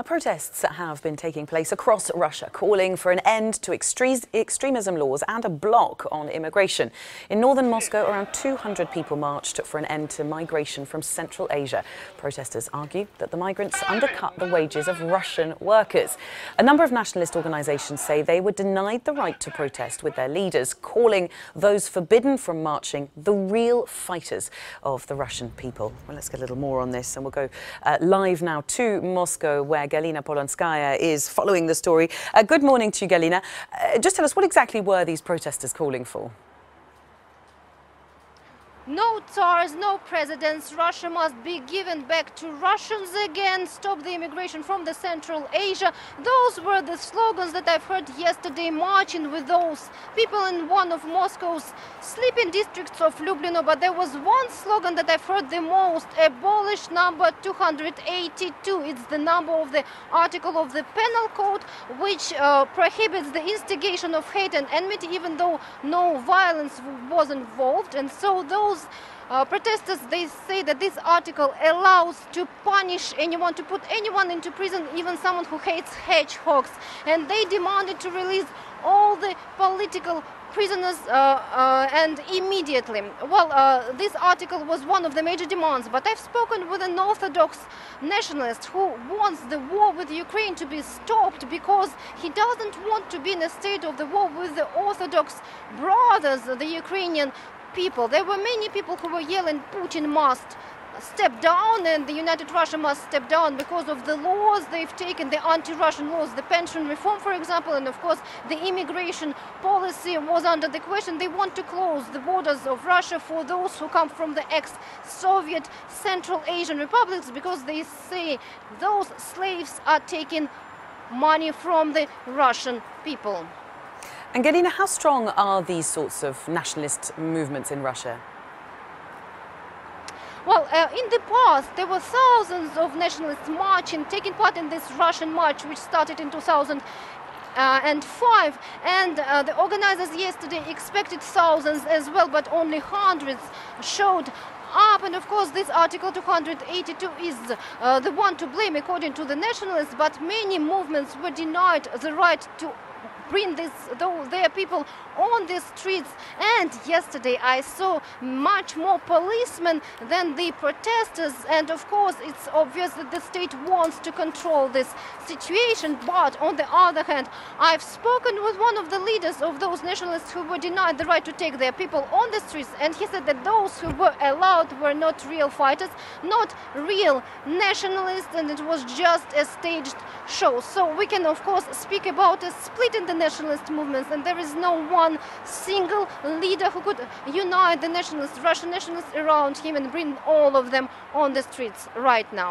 Now, protests have been taking place across Russia, calling for an end to extremism laws and a block on immigration. In northern Moscow, around 200 people marched for an end to migration from Central Asia. Protesters argue that the migrants undercut the wages of Russian workers. A number of nationalist organisations say they were denied the right to protest with their leaders, calling those forbidden from marching the real fighters of the Russian people. Well, let's get a little more on this, and we'll go live now to Moscow, where Galina Polonskaya is following the story. Good morning to you, Galina. Just tell us, what exactly were these protesters calling for? No Tsars, no presidents. Russia must be given back to Russians again. Stop the immigration from the Central Asia. Those were the slogans that I've heard yesterday, marching with those people in one of Moscow's sleeping districts of Lublino. But there was one slogan that I've heard the most: abolish number 282. It's the number of the article of the Penal Code, which prohibits the instigation of hate and enmity, even though no violence was involved. And so those protesters, they say that this article allows to punish anyone, to put anyone into prison, even someone who hates hedgehogs. And they demanded to release all the political prisoners and immediately. Well, this article was one of the major demands, but I've spoken with an Orthodox nationalist who wants the war with Ukraine to be stopped because he doesn't want to be in a state of the war with the Orthodox brothers, the Ukrainian people. There were many people who were yelling Putin must step down and the United Russia must step down because of the laws they've taken, the anti-Russian laws, the pension reform, for example, and of course the immigration policy was under the question. They want to close the borders of Russia for those who come from the ex-Soviet Central Asian republics because they say those slaves are taking money from the Russian people. And Galina, how strong are these sorts of nationalist movements in Russia? Well, in the past, there were thousands of nationalists marching, taking part in this Russian march, which started in 2005. And the organizers yesterday expected thousands as well, but only hundreds showed up. And of course, this Article 282 is the one to blame, according to the nationalists. But many movements were denied the right to bring their people on the streets. And yesterday I saw much more policemen than the protesters. And of course it's obvious that the state wants to control this situation. But on the other hand, I've spoken with one of the leaders of those nationalists who were denied the right to take their people on the streets, and he said that those who were allowed were not real fighters, not real nationalists, and it was just a staged show. So we can of course speak about a split in the nationalist movements, and there is no one single leader who could unite the nationalists, Russian nationalists around him and bring all of them on the streets right now.